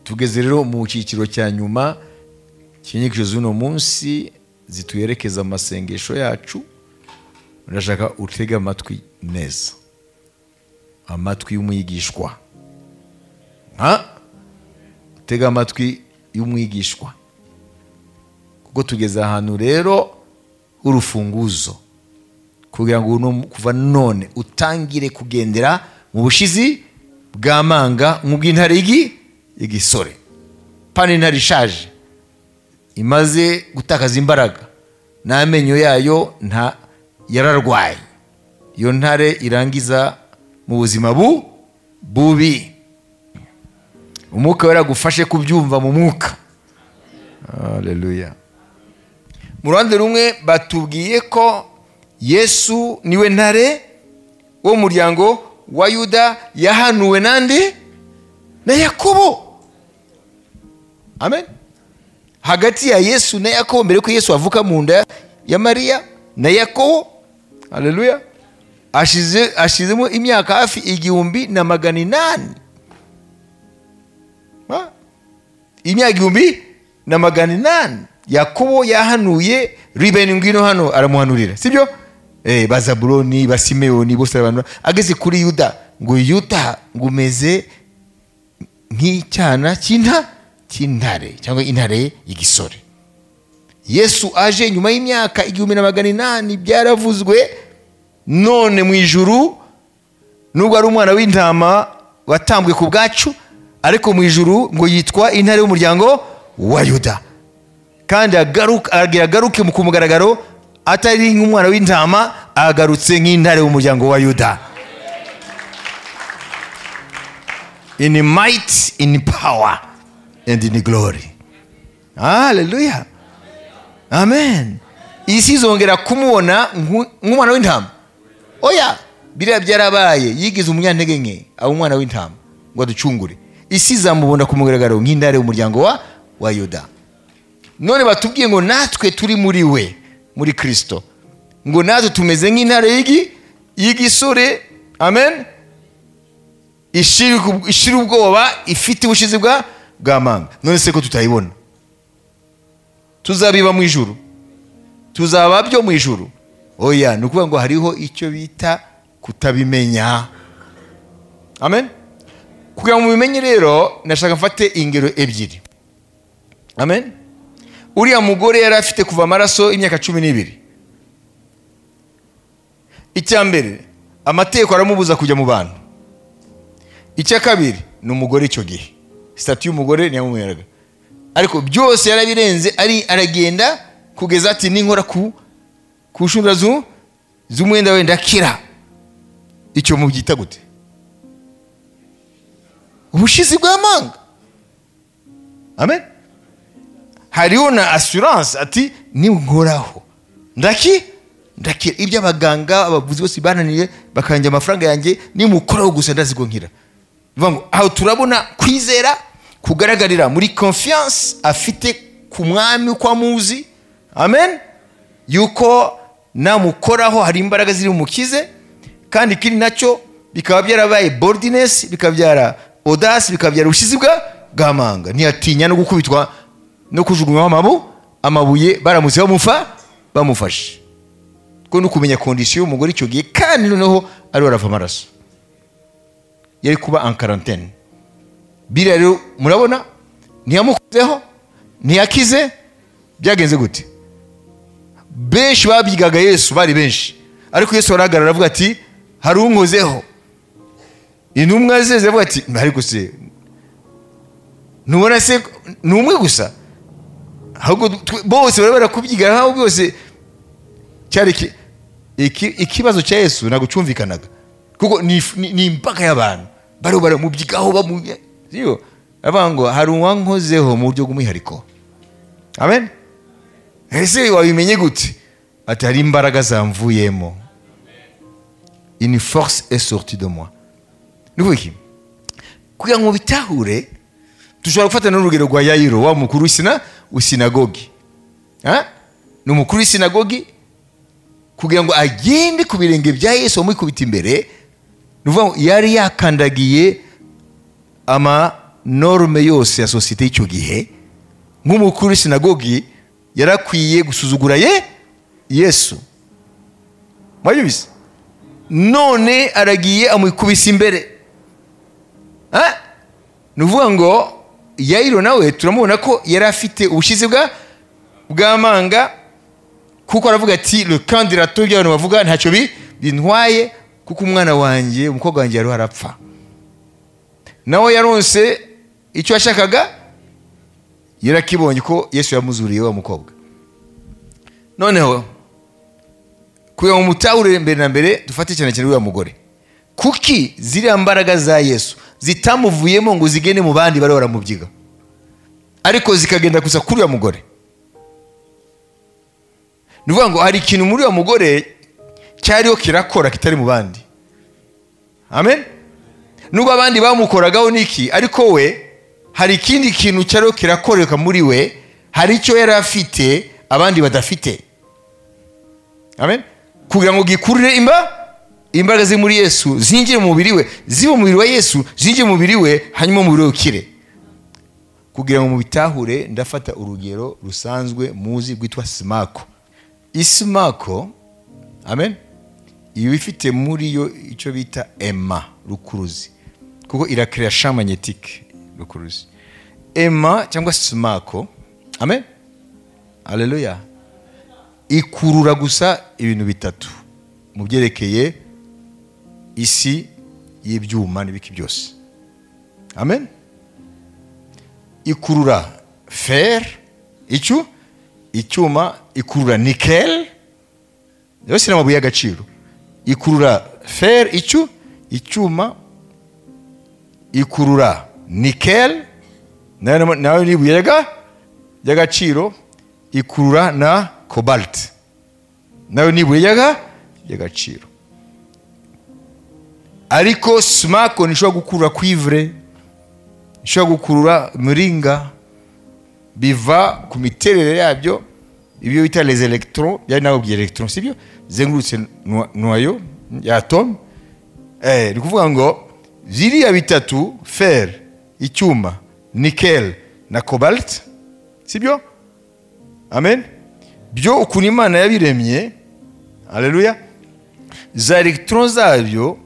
tugeze rero mu cyiciro cya nyuma cy'inyigisho z'uno munsi zituyerekeza amasengesho yacu. Ndashaka utega amatwi neza, amatwi y'umwigishwa. Utega amatwi y'umwigishwa, kuko tugeze ahantu rero urufunguzo kugira ngo kuva none utangire kugendera mu bushizi bw'amanga nk'ubw'intare igisore. Pani intare ishaje imaze gutakaza imbaraga, n'amenyo yayo yararwaye. Iyo ntare irangiza mu buzima bubi. Umwuka wera gufashe kubyumva mu mwuka. Haleluya. Mu ruhande rumwe batubwiye ko Yesu niwe ntare wo muryango wa Yuda, yahanuwe nande? Na Yakobo. Amen. Hagati ya Yesu na Yakobo, mbere ko Yesu avuka mu nda ya Mariya na Yakobo, haleluya, ashizemo imyaka hafi 1800. Imyaka 1800 Yakobo yahanuye Rubeni ngwino hano aramuhanurira, sibyo? Bazabuloni, Basimeyoni bose abantu. Ageze kuri Yuda ngo Yuda ngumeze nk'icyana cy'intare cyangwa intare igisore. Yesu aje nyuma y'imyaka 1800, byaravuzwe. None mu ijuru, nubwo ari umwana w'intama watambwe ku bwacu, ariko mu ijuru ngo yitwa intare y'umuryango wa Yuda. Kandi agaruke mu kumugaragaro atari nk'umwana w'intama, agarutse nk'intare y'umuryango wa Yuda. In might, in power, and in glory. Hallelujah. Amen. Isi zongera kumubona nk'umwana w'intama. Oya, biriya byarabaye. Yigize umunyantege nke, aba umwana w'intama ngo aducungure. Isi zamubona kumugaragaro nk'intare y'umuryango wa Yuda. None batubwiye ngo natwe turi muri we, muri Kristo, ngo natwe tumeze nk'intare y'igisore. Amen. Ishira ubwoba, ifite ubushizi bw'amanga. None se ko tutayibona, tuzabiba mu ijuru? Tuzaba byo mu ijuru? Oya, nukuvuga ngo hariho icyo bita kutabimenya. Amen. Kugira ngo mubimenye rero, nashaka mfate ingero ebyiri. Amen. Uriya mugore yari afite kuva amaraso imyaka 12. Icyambere, amategeko aramubuza kujya mu bantu. Icya kabiri, ni umugore icyo gihe, statut y'umugore ntiyamumweraga. Ariko byose yarabirenze, aragenda kugeza ati ninkora ku shundura z'umwenda wenda kira. Icyo mubyita gute? Ubushizi bw'amanga. Amen. Hariho na assurance ati ninkoraho ndakira. Ibyo abaganga abavuzi bose bananiye bakanja amafaranga yanjye, nimukoraho gusa ndazigonkira. Vango aho turabona kwizera kugaragarira muri confiance afite ku mwami kwa muzi. Amen. Yuko namukoraho hari imbaraga ziri mu mukize, kandi kiri nacyo bikaba byarabaye boldness, bikabyara audace, bikabyara ubushizi bw'amanga. Ntiyatinya no gukubitwa no kujugunywa amabuye baramutse bamufashe. Ko no kumenya condition y'umugore icyo gihe, kandi noneho ari warava amaraso, yari kuba en quarantaine. Biriya rero murabona ntiyamukozeho, ntiyakize. Byagenze gute? Benshi babyigaga Yesu, bari benshi, ariko Yesu arahagarara avuga ati hari unkozeho. Intumwa zeze avuga ati ariko se nubona se numwe gusa? Ahubwo bose barabara kubyiga aho bose. Cyari ikibazo cya Yesu nagucumvikanaga, kuko ni impaka y'abantu bari mubyigaho bamuye. Sio abango hari uwankozeho mu buryo bw'umwihariko. Amen. Ese wabimenye gute? Ati hari imbaraga zamvuyemo. Une force est sortie de moi. Nuko kugira ngo bitahure, dushobora gufata n'urugero rwa Yairo, wa mukuru w'isinagogi. Ni umukuru w'isinagogi, kugira ngo agende ku birenge bya Yesu amukubita imbere. Nuvuga yari yakandagiye norme yose ya sosiyete y'icyo gihe, nk'umukuru w'isinagogi yarakwiye gusuzugura Yesu. Mwabyumvise? None aragiye amukubise imbere. Ni ukuvuga ngo Yayiro nawe turamubona ko yari afite ubushizi bw'amanga, kuko aravuga ati le candidat y'abantu bavuga ntacyo bintwaye, kuko umwana wanjye, umukobwa wanjye yari arapfa. Nawe yaronse icyo yashakaga, yarakibonye ko Yesu yamuzuriye wa mukobwa. Noneho kugira ngo mutahure mbere na mbere dufate cyane cyane wa mugore, kuki ziriya mbaraga za Yesu zitamuvuyemo ngo zigende mu bandi bari baramubyiga, ariko zikagenda gusa kuri wa mugore. Nuvuga ngo hari ikintu muri wa mugore cyariho kirakora kitari mu bandi. Amen. Nubwo abandi bamukoragaho niki, ariko we hari ikindi kintu cyariho kirakoreka muri we, hari icyo yari afite abandi badafite. Amen. Kugira ngo gikurire imbaraga ziri muri Yesu zinjire mu mubiri we, zibe mu mubiri wa Yesu, zinjire mu mubiri we, hanyuma umubiri we ukire. Kugira ngo mubitahure ndafata urugero rusanzwe muzi rwitwa simako. Isimako, amen, iyo ifite muri yo icyo bita ema, rukuruzi, kuko irakrea champ magnétique, rukuruzi. Ema cyangwa simako, amen, haleluya, ikurura gusa ibintu bitatu mu byerekeye isi y'ibyuma n'ibiki byose. Amen. Ikurura fer, icyuma, ikurura nickel, yose n'amabuye y'agaciro. Ikurura fer, icyuma, ikurura nickel, nayo n'ibuye y'agaciro, ikurura na cobalt, nayo n'ibuye y'agaciro. Ariko simako nishobora gukurura cuivre, nishobora gukurura muringa, biva ku miterere yabyo, ibyo bita les electrons, byari naho by'electrons sibyo, zengurutse noyo ya atome. Ni kuvuga ngo ziriya bitatu, fer, icyuma, nickel na cobalt, sibyo? Amen. Byo ukuntu Imana yabiremye, haleluya, za electrons zabyo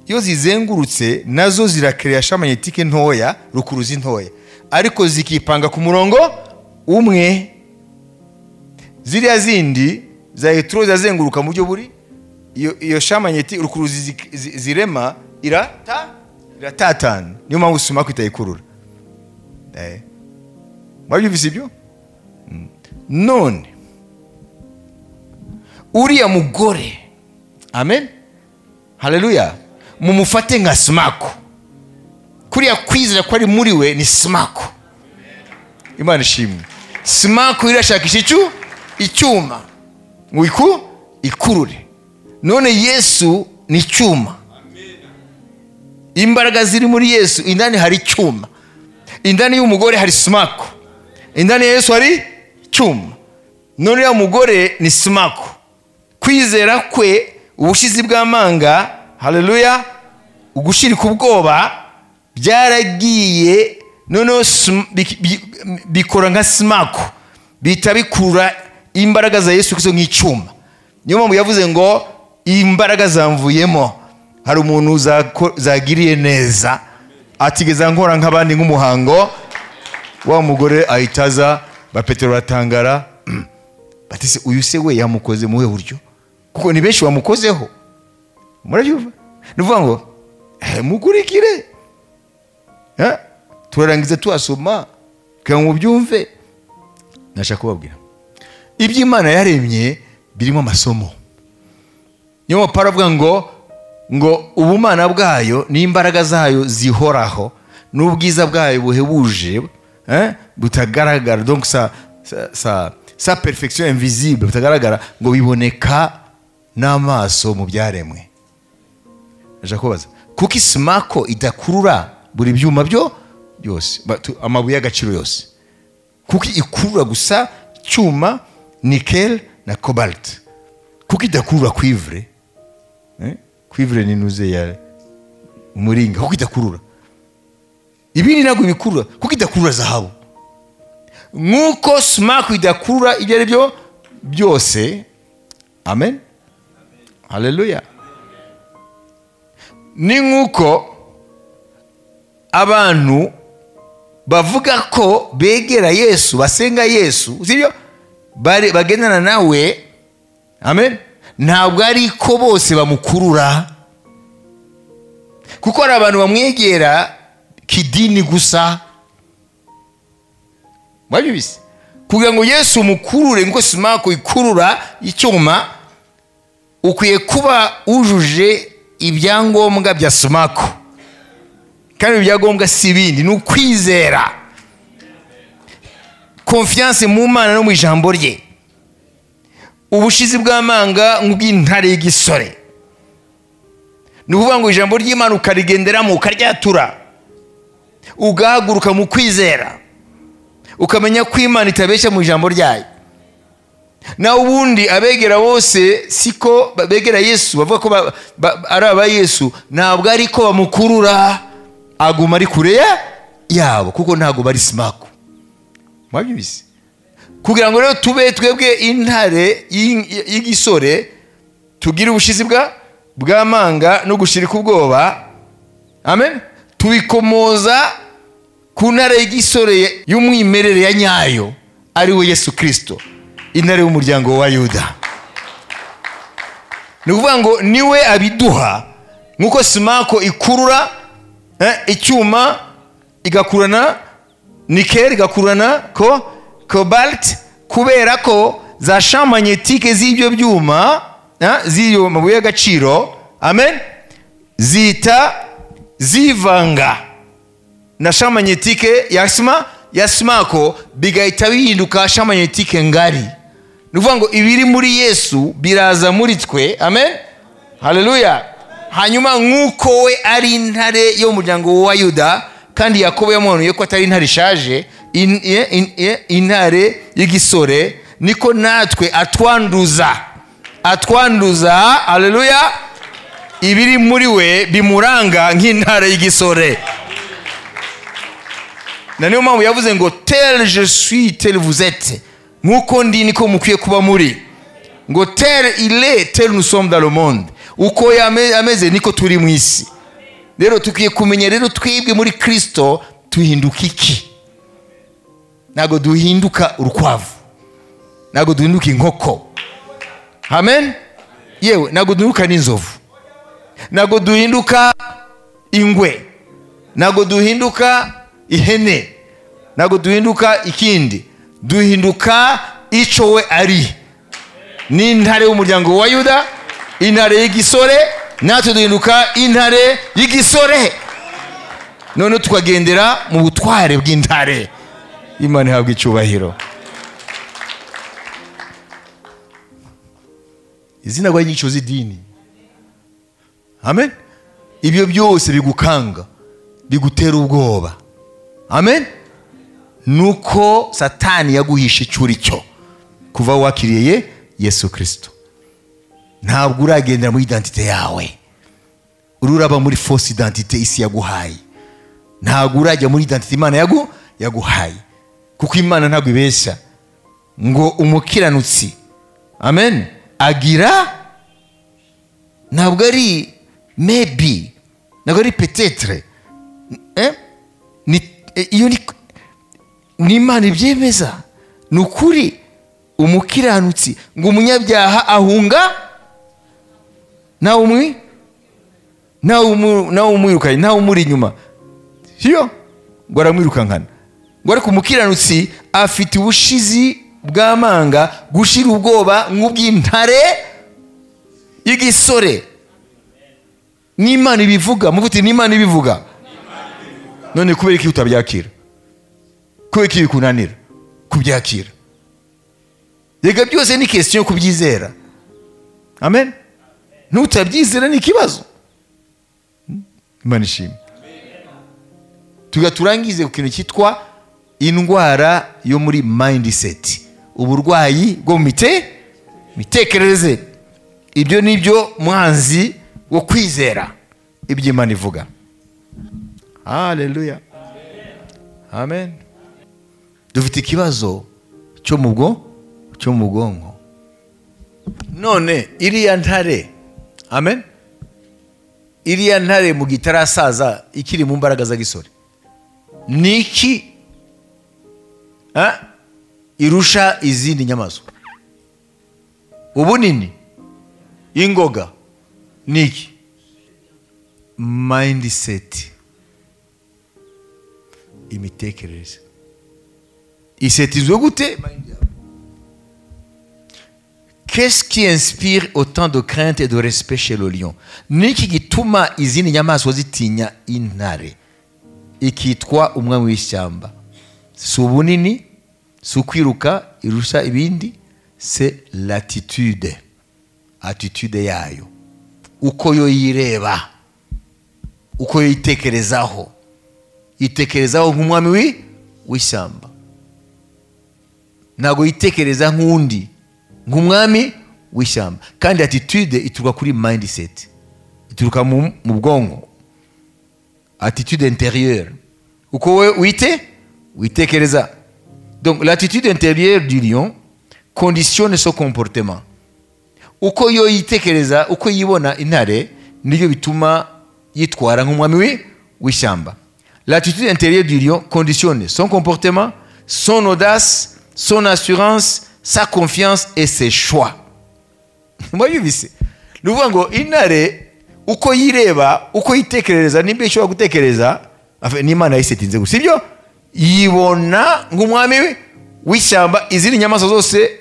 iyo zizengurutse nazo zirakrea champ magnétique ntoya, rukuruzi ntoya, ariko zikipanga ku murongo umwe. Ziriya zindi za electrons zazenguruka mu buryo buri, iyo champ magnétique rukuruzi zirema iratatana, niyo mpamvu simako itayikurura. Mwabyumvise ibyo? None uriya mugore, amen, haleluya, mumufate nka simako. Kuriya kwizera ko ari muri we ni simako. Imana ishimwe. Simako irashakisha icyuma ngo ikurure. None Yesu ni icyuma. Imbaraga ziri muri Yesu, indani hari icyuma. Indani y'umugore hari simako, indani ya Yesu hari icyuma. None ya mugore ni simako. Kwizera kwe, ubushizi bw'amanga, haleluya, ugushirika ubwoba byaragiye, noneho bikora nka simako, bita bikura imbaraga za Yesu Kristo nk'icyuma. Niyo mpamvu yavuze ngo imbaraga zamvuyemo. Hari umuntu zagiriye neza, atigeza nkora nk'abandi nk'umuhango, wa mugore ahitaza, ba Petero batangara, batise uyu se we yamukoze muwe buryo, kuko ni benshi bamukozeho. Murabyumva? Nuvuga ngo mukurikire, turarangiza tuasoma kugira ngo byumve. Nashaka kubabwira iby'Imana yaremye birimo amasomo. Niyo Paulo avuga ngo ubumana bwayo n'imbaraga zayo zihoraho, n'ubwiza bwayo buhebuje, butagaragara, donc sa perfection invisible, butagaragara, ngo biboneka n'amaso mu byaremwe. Nashaka kubaza, kuko simako idakurura buri byuma byose, amabuye y'agaciro yose, kuko ikurura gusa cyuma, nickel na cobalt, kuko idakurura cuivre. Cuivre ni nuze ya umuringa, kuko idakurura. ibindi ntabwo bikurura kuko idakurura zahabu, nk'uko sumaku idakurura ibyo ari byo byose. Amen, haleluya. Ni nk'uko abantu bavuga ko begera Yesu, basenga Yesu, sibyo, bagendana nawe, amen, ntabwo ari ko bose bamukurura, kuko hari abantu bamwegera kidini gusa. Mwabibise kugira ngo Yesu umukurure ngo sumaku ikurura icyuma, ukwiye kuba ujuje ibyangombwa bya sumaku, kandi ibyangombwa si ibindi, ni ukwizera, confiance mu Mana no mu ijambo rye, ubushizi bw'amanga nk'ubw'intare y'igisore. Ni ukuvuga ngo ijambo ry'Imana ukarigenderamo, ukaryatura, ugahaguruka mu kwizera, ukamenya ko Imana itabeshya mu ijambo ryayo. Na ubundi abegera bose siko begera Yesu, bavuga ko ari aba Yesu, ntabwo ari ko bamukurura, aguma ari kure yabo, kuko ntabwo bari sumaku. Mwabibise kugira ngo rero tube twebwe intare y'igisore, tugire ubushizi bw'amanga no gushirika ubwoba, amen, tubikomoza ku ntare y'igisore y'umwimerere ya nyayo, ari we Yesu Kristo, intare y'umuryango wa Yuda. Ni ukuvuga ngo niwe abiduha, nk'uko sumaku ikurura icyuma, igakurana nikel, igakurana cobalt, kubera ko za champ magnétique z'ibyo byuma, z'iyo mabuye y'agaciro, amen, zita zivanga na champ magnétique ya sumaku, bigahita bihinduka champ magnétique ngari. Ni ukuvuga ngo ibiri muri Yesu biraza muri twe, amen, haleluya. Hanyuma nk'uko we ari intare yo mu muryango wa Yuda, kandi Yakobo yamuhanuye ko atari intare ishaje, intare y'igisore, niko natwe atwanduza, haleluya, ibiri muri we bimuranga nk'intare y'igisore. Na niyo mpamvu yavuze ngo tel je suis tel vous êtes, nk'uko ndi niko mukwiye kuba muri, ngo tel il est tel nous sommes dans le monde, uko ameze niko turi mu isi. Rero tukwiye kumenya rero twebwe muri Kristo tuhinduka iki. Ntabwo duhinduka urukwavu, ntabwo duhinduka inkoko, amen, yewe ntabwo duhinduka n'inzovu, ntabwo duhinduka ingwe, ntabwo duhinduka ihene, ntabwo duhinduka ikindi, duhinduka icyo we ari. Ni intare y'umuryango wa Yuda, intare y'igisore, natwe duhinduka intare y'igisore, none tukagendera mu butware bw'intare. Imana ihabwa icyubahiro. Izina rwa inyigisho z'idini, amen, ibyo byose bigukanga, bigutera ubwoba, amen, nuko Satani yaguhisha icyo uri cyo kuva wakiriye Yesu Kristo. Ntabwo uragendera muri identite yawe, ururaba muri fausse identite isi yaguhaye. Ntabwo urajya muri identite Imana yaguhaye, kuko Imana ntabwo ibeshya ngo umukiranutsi, amen, agira, ntabwo ari maybe, ntabwo ari peut-être, iyo ni Imana ibyemeza, ni ukuri. Umukiranutsi ngo umunyabyaha ahunga nawe umwirukanye, nawe umuri inyuma, siyo ngo aramwirukankana. Ngo ariko umukiranutsi afite ubushizi bw'amanga, gushira ubwoba nk'ubw'intare y'igisore. N'Imana ibivuga, muvuti n'Imana ibivuga. None kubera iki utabyakira? Kubera iki bikunanira kubyakira? Yega byose ni question yo kubyizera, amen. Nutabyizera ni ikibazo. Imana ishimwe. Tugaturangize ku kintu cyitwa indwara yo muri mindset, uburwayi bwo mu mitekerereze. Ibyo nibyo mwanzi wo kwizera ibyo Imana ivuga. Haleluya. amen. Dufite ikibazo cyo mu bwonko. None iriya ntare, amen, iriya ntare mu gitarasaza ikiri mu mbaraga za gisore, niki irusha izindi nyamaswa? Ubunini, ingoga, niki? Mindset, imitekerereze. Isetizwe gute? Qu'est-ce qui inspire autant de crainte et de respect chez le lion? Niki gituma izindi nyamaswa zitinya intare ikitwa umwami w'ishyamba? Si ubunini, si ukwiruka irusha ibindi, c'est l'attitude, attitude yayo, uko yo yireba, uko yo yitekerezaho, itekerezaho nk'umwami w'ishyamba, ntago yitekereza nk'undi, nk'umwami w'ishyamba. Kandi attitude ituruka kuri mindset, ituruka mu bwonko, attitude intérieure, uko we witekereza. Donc l'attitude intérieure du lion conditionne son comportement. Uko yo yitekereza, uko yibona intare, nibyo bituma yitwara nk'umwami w'ishyamba. L'attitude intérieure du lion conditionne son comportement, son audace, son assurance, sa confiance et ses choix. Moi yubise nuvuga ngo intare uko yireba, uko yitekereza, nimba ishobora gutekereza, n'Imana yayisetinze gusa, sibyo? Yibona nk'umwami w'ishyamba, izindi nyamaswa zose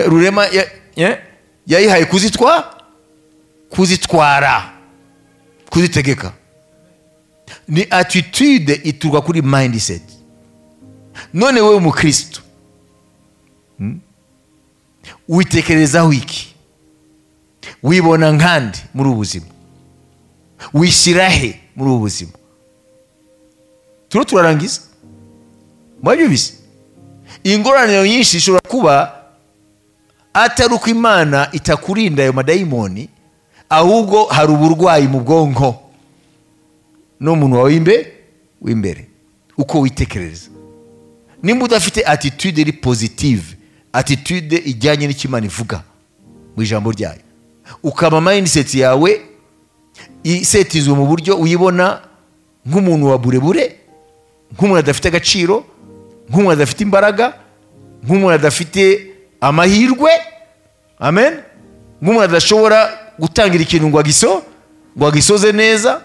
rurema yayihaye kuzitwara, kuzitegeka. Ni attitude ituruka kuri mindset. None wewe umukristo, witekerezaho iki? Wibona nkandi muri ubuzima? Wishyirahe muri ubuzima? Turarangiza. Mwabyumvise? Ingorane nyinshi ishobora kuba atari uko Imana itakurinda ayo madayimoni, ahubwo hari uburwayi mu bwonko n'umuntu wawe w'imbere, uko witekereza. Nimba udafite attitude iri positive, attitude ijyanye n'Imana ivuga mu ijambo ryayo, ukaba mindset yawe isetizwe mu buryo uyibona nk'umuntu wa burebure, nk'umuntu adafite agaciro, nk'umuntu adafite imbaraga, nk'umuntu adafite amahirwe, amen, nk'umuntu adashobora gutangira ikintu ngo agisoze neza.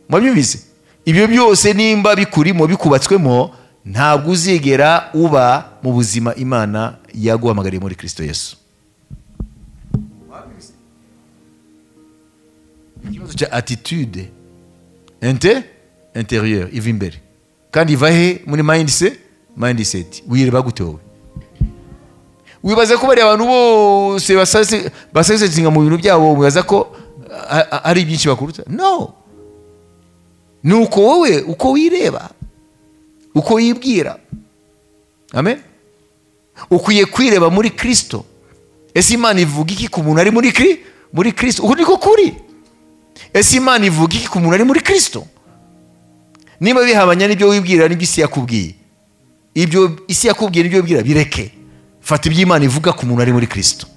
Mwabyumvise? Ibyo byose nimba bikurimo, bikubatswemo, ntabwo uzigera uba mu buzima Imana yaguhamagariye muri Kristo Yesu. Ikibazo cya attitude intérieure iva imbere, kandi iva he? Muri mindset. Wireba gute wowe? Wibaza ko bari abantu bose basesenga mu bintu byabo, wibaza ko ari byinshi bakuruta? No, ni uko wowe, uko wireba, uko wibwira. Amen. Ukwiye kwireba muri Kristo. Ese Imana ivuga iki ku muntu ari muri Kristo? Uko niko kuri. Ese Imana ivuga iki ku muntu ari muri Kristo? Niba bihabanya n'ibyo wibwira n'ibyo isi yakubwiye, ibyo isi yakubwiye n'ibyo wibwira bireke. Fata ibyo Imana ivuga ku muntu ari muri Kristo.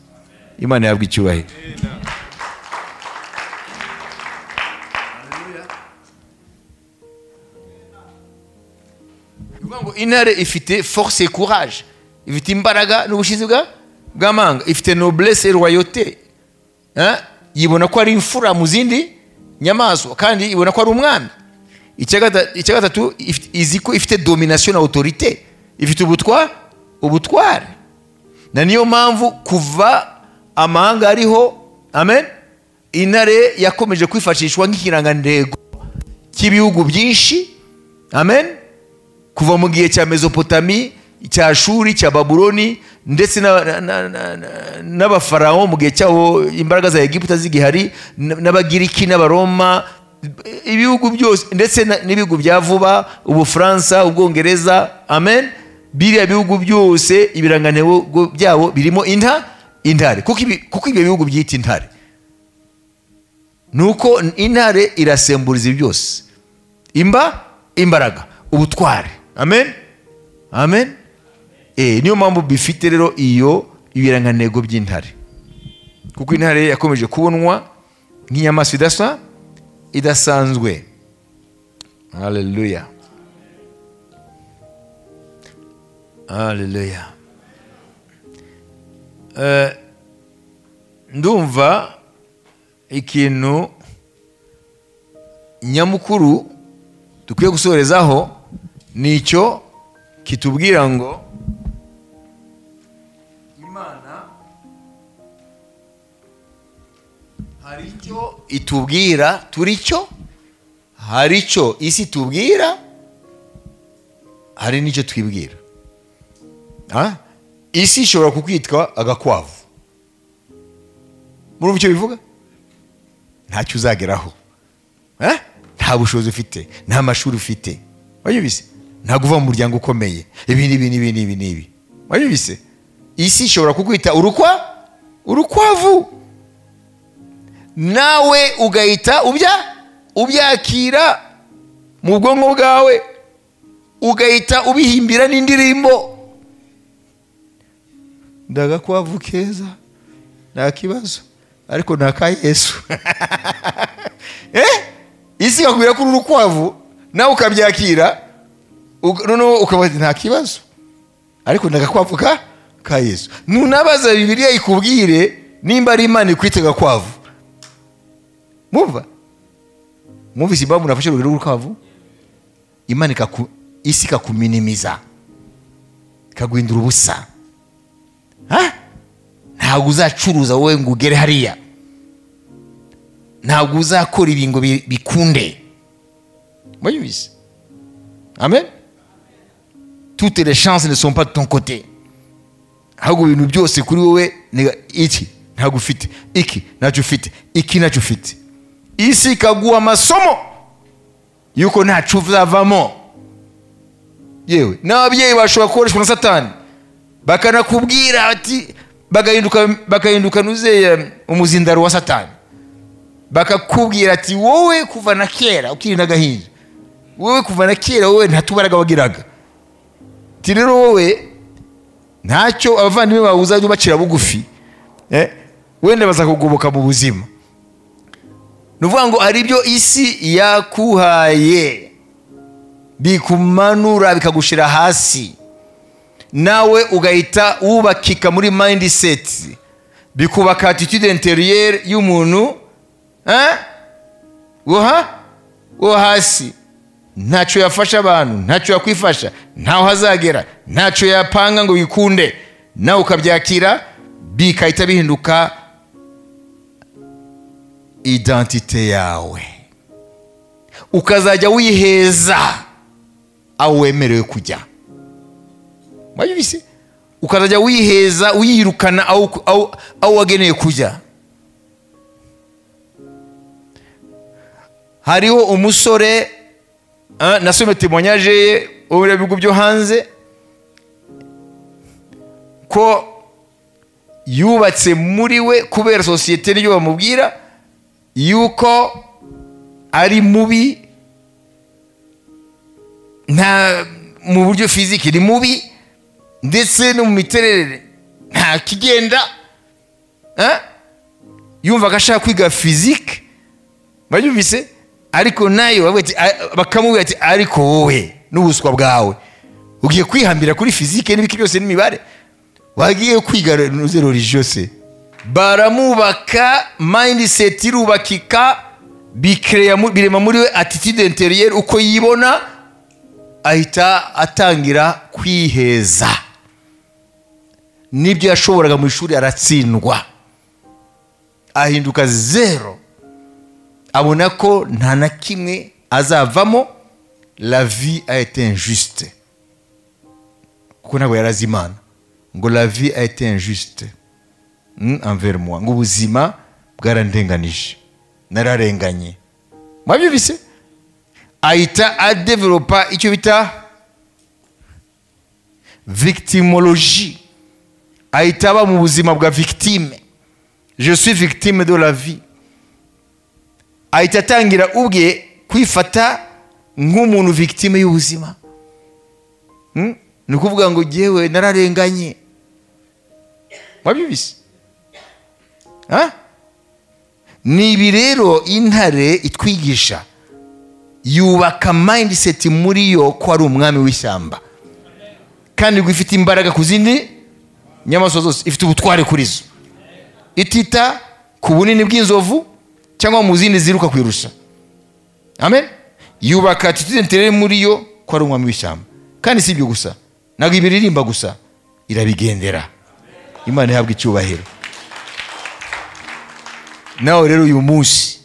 Imana yabwa icyubahiro. Ngo intare ifite force et courage, ifite imbaraga n'ubushizi bw'amanga, ifite noblesse et royauté. Yibona ko ari imfura mu zindi nyamaswa, kandi ibona ko ari umwami. Icya gatatu, izi ko ifite domination na autorité, ifite ubutware. Na niyo mpamvu kuva amahanga ariho, amen, intare yakomeje kwifashishwa nk'ikirangantego cy'ibihugu byinshi, amen, kuva mu gihe cya Mesopotami, cya Shuri, cya Babuloni, ndetse n'abafarawo mu gihe cyabo, imbaraga za Egiputa zigihari, n'abagiriki n'abaroma, ibihugu byose, ndetse n'ibihugu bya vuba, Ubufaransa, Ubwongereza, amen. Biriya bihugu byose ibirangantego byabo birimo intare. Kuko ibyo bihugu byita intare, nuko intare irasemburiza byose: imbaraga, ubutware. Amen, amen. Niyo mpamvu bifite rero iyo ibirangantego by'intare, kuko intare yakomeje kubonwa nk'inyamaswa idasanzwe. Haleluya, haleluya. Ndumva ikintu nyamukuru dukwiye gusorezaho nicyo kitubwira ngo Imana hari icyo itubwira turi cyo, hari icyo isi tubwira, hari n'icyo twibwira. Isi ishobora kukwitwa agakwavu, murumva icyo bivuga? Ntacyo uzageraho, nta bushobozi ufite, nta mashuri ufite, wayubise, nta kuva mu muryango ukomeye, ibi. Wayubise, isi ishobora kukwita urukwavu, nawe ugahita ubyakira mu bwonko bwawe, ugahita ubihimbira n'indirimbo. Ndagakwavu keza, nta kibazo, ariko naka Yesu. Isi ikakubwira ko uri urukwavu, nawe ukabyakira, noneho ukabaza nta kibazo, ariko ndagakwavu ka Yesu. Nunabaza Bibiliya ikubwire nimba ari Imana ikwita agakwavu. Mwumvise impamvu nafashe urugero rw'urukwavu? Imana isi ikakuminimiza, ikaguhindura ubusa. Ntabwo uzacuruza wowe ngo ugere hariya, ntabwo uzakora ibingo bikunde. Mwumvise? Amen. Toutes les chances ne sont pas de ton côté. Ahubwo ibintu byose kuri wowe iki ntabwo ufite, iki ntacyo ufite, iki ntacyo ufite. Isi ikaguha amasomo yuko ntacyo uzavamo. Yewe n'ababyeyi bashobora gukoreshwa na Satani bakanakubwira ati, bagahinduka nuzeye umuzindaro wa Satani, bakakubwira ati wowe kuva na kera ukiri n'agahinja, wowe kuva na kera wowe ntatubaraga wagiraga, ati rero wowe ntacyo abavandimwe bawe uzajya ubacira bugufi, wenda bazakugoboka mu buzima. Nuvuga ngo ari byo isi yakuhaye, bikumanura bikagushira hasi, nawe ugahita wubakika muri mindset, bikubaka attitude intérieure y'umuntu wo hasi. Ntacyo yafasha abantu, ntacyo yakwifasha, ntaho hazagera, ntacyo yapanga ngo bikunde, nawe ukabyakira, bikahita bihinduka identite yawe, ukazajya wiheza aho wemerewe kujya. Mwayibise, ukazajya wiheza uyirukana aho wageneye kujya. Hariho umusore nasome témoignage ye mu bihugu byo hanze ko yubatse muri we kubera societe niyo bamubwira yuko ari mubi, nta mu buryo physique ni mubi, ndetse no mu miterere nta kigenda. Yumvaga ashaka kwiga physique, bayumvise, ariko nayo bakamubwira ati ariko wowe n'ubuswa bwawe ugiye kwihambira kuri physique n'ibiki byose n'imibare, wagiye kwiga religiose. Baramubaka mindset irubakika, birema muri we attitude intérieure, uko yibona ahita atangira kwiheza. Nibyo yashoboraga mu ishuri aratsindwa, ahinduka zero, abona ko nta na kimwe azavamo. La vie a été injuste, kuko ntabwo yarazi Imana, ngo la vie a été injuste envers moi, ngo ubuzima bwarandenganije, nararenganye. Mwabyumvise? Ahita adevelopa icyo bita victimologie, ahita aba mu buzima bwa victime. Je suis victime de la vie. Ahita atangira ubwe kwifata nk'umuntu victime y'ubuzima. Ni ukuvuga ngo jyewe nararenganye. Wabyibise? Ni ibi rero intare itwigisha, yubaka mindset muri yo ko ari umwami w'ishyamba, kandi ngo ifite imbaraga ku zindi nyamaswa zose, ifite ubutware kuri zo, itita ku bunini bw'inzovu cyangwa mu zindi ziruka kwirusha. Amen. Yubaka attitude intérieure muri yo ko ari umwami w'ishyamba, kandi si ibyo gusa, ntabwo ibiririmba gusa, irabigendera. Imana ihabwa icyubahiro. Nawe rero uyu munsi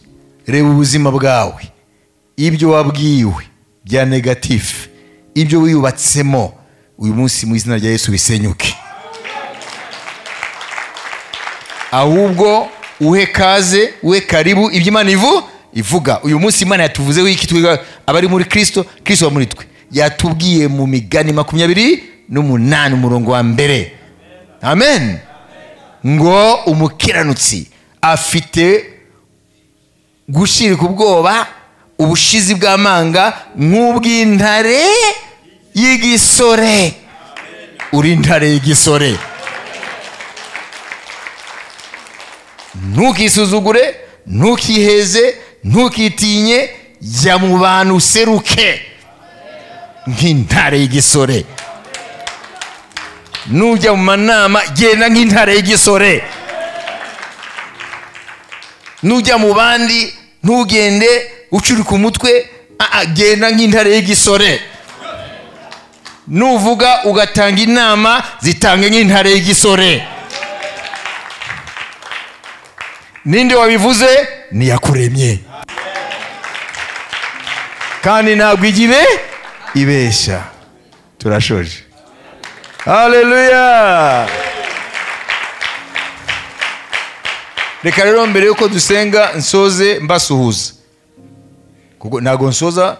reba ubuzima bwawe, ibyo wabwiwe bya negatif, ibyo wiyubatsemo, uyu munsi mu izina rya Yesu bisenyuke. Ahubwo uhe kaze, uhe karibu ibyo Imana ivuga. Uyu munsi Imana yatuvuzeho iki twiga abari muri Kristo, Kristo muri twe. Yatubwiye mu Migani 28 umurongo wa mbere. Amen. Ngo umukiranutsi afite gushirika ubwoba, ubushizi bw'amanga nk'ubw'intare y'igisore. Uri intare y'igisore. Ntukisuzugure, ntukiheze, ntukitinye, jya mu bantu useruke nk'intare y'igisore. Nujya mu manama, genda nk'intare y'igisore. Nujya mu bandi, ntugende ucurika umutwe, genda nk'intare y'igisore. Nuvuga ugatanga inama, zitange nk'intare y'igisore. Ninde wabivuze? Ni yakuremye. Kandi ntabwo igibe ibesha. Turashoje. Haleluya. Reka rero mbere yuko dusenga nsoze mbasuhuza, kuko ntago nsoza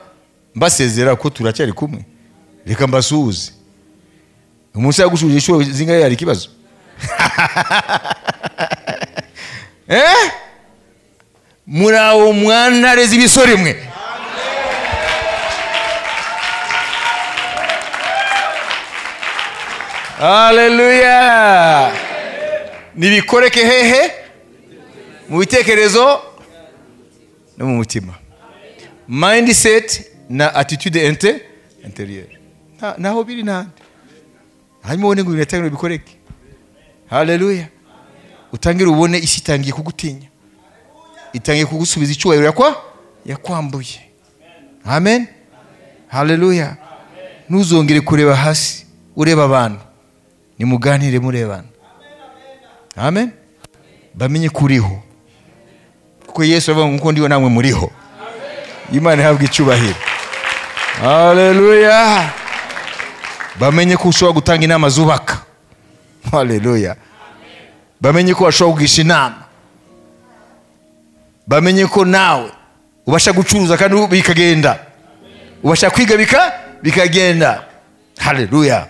mbasezera ko turacyari kumwe. Reka mbasuhuze. Umunsi yagushuje ishuri zingahe yari kibazo? Murawo mwantare z'ibisore mwe. Haleluya. Nibikoreke hehe? Mu bitekerezo no mu mutima. Mindset na attitude intérieure. Naho biri nande. Hanyuma ubone ngo ibintu bikoreke. Haleluya. Utangira ubone isi itangiye kugutinya, itangiye kugusubiza icyubahiro yakwambuye. Amen. Haleluya. Ntuzongere kureba hasi ureba abantu, nimuganire murebana. Amen. Bamenye kuriho, kuko Yesu avuga ngo ndiho namwe muriho. Imana ihabwa icyubahiro. Haleluya. Bamenye ko ushobora gutanga inama zubaka. Haleluya. Bamenye ko washobora kugisha inama. Bamenye ko nawe ubasha gucuruza kandi bikagenda. Ubasha kwiga bikagenda. Haleluya.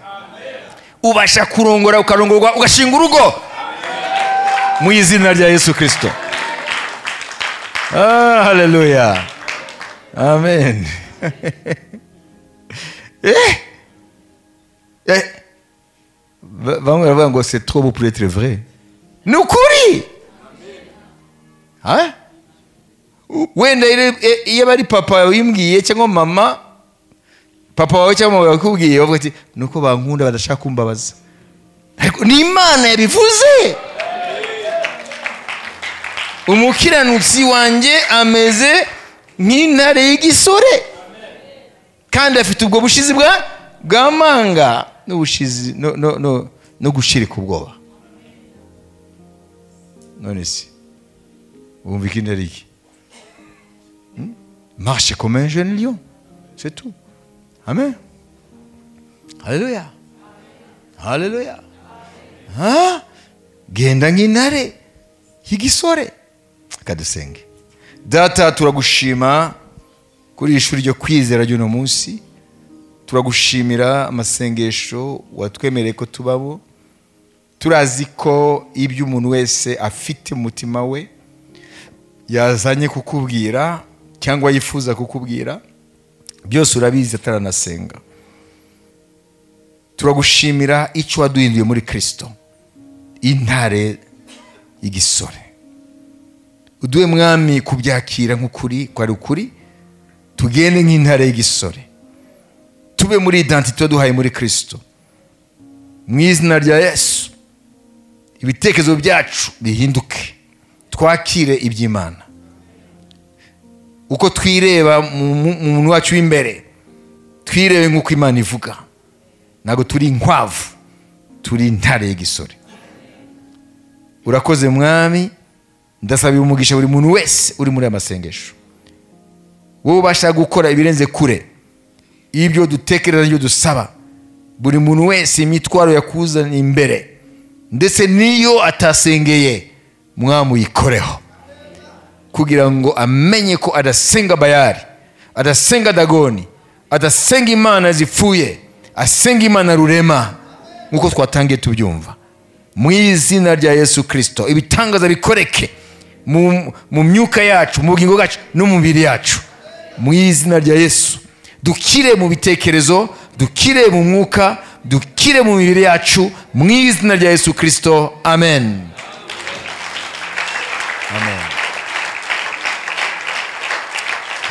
Ubasha kurongora ukarongorwa ugashinga urugo. Mu izina rya Yesu Kristo. Haleluya. Amen. Bamwe baravuga ngo c'est trop beau pour être vrai. Ni ukuri. Wenda iyo bari papa wimbwiye cyangwa mama, papa wawe cyangwa mama wakubwiye, bavuga ati nuko bankunda badashaka kumbabaza. Ariko ni Imana yabivuze. Umukiranutsi wanjye ameze nk'intare y'igisore, kandi afite ubwo bushizi bw'amanga n'ubushizi no gushirika ubwoba. None si wumva iki ndari iki? Marche comme un jeune lion, c'est tout. Amen. Haleluya. Haleluya. Genda nk'intare y'igisore. Kadusenge. Data, turagushima kuri ishuri ryo kwizera ry'uno munsi. Turagushimira amasengesho watwemereye ko tubabo. Turazi ko ibyo umuntu wese afite mu mutima we yazanye kukubwira cyangwa yifuza kukubwira, byose urabizi ataranasenga. Turagushimira icyo waduhinduye muri Kristo, intare y'igisore. Uduhe mwami kubyakira nk'ukuri, ko ari ukuri, tugende nk'intare y'igisore, tube muri identite duhaye muri Kristo. Mu izina rya Yesu ibitekerezo byacu bihinduke, twakire iby'Imana. Uko twireba mu muntu wacu w'imbere, twirebe nk'uko Imana ivuga. Ntabwo turi inkwavu, turi intare y'igisore. Urakoze mwami, ndasabira umugisha buri muntu wese uri muri amasengesho. Wowe ubasha gukora ibirenze kure ibyo dutekereza n'ibyo dusaba. Buri muntu wese imitwaro yakuzana imbere, ndetse niyo atasengeye, mwami uyikoreho, kugira ngo amenye ko adasenga Bayali, adasenga Dagoni, adasenga imana zipfuye, asenga Imana rurema, nkuko twatangiye tubyumva. Mu izina rya Yesu Kristo ibitangaza bikoreke mu myuka yacu, mu bugingo bwacu no mu mubiri yacu. Mu izina rya Yesu dukire mu bitekerezo, dukire mu mwuka, dukire mu mibiri yacu, mu izina rya Yesu Kristo. Amen. Amen.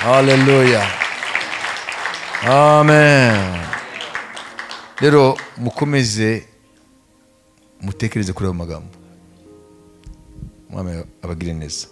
Hallelujah. Amen. Rero mukomeze mutekereze kuri ayo magambo. Mwami abagire neza.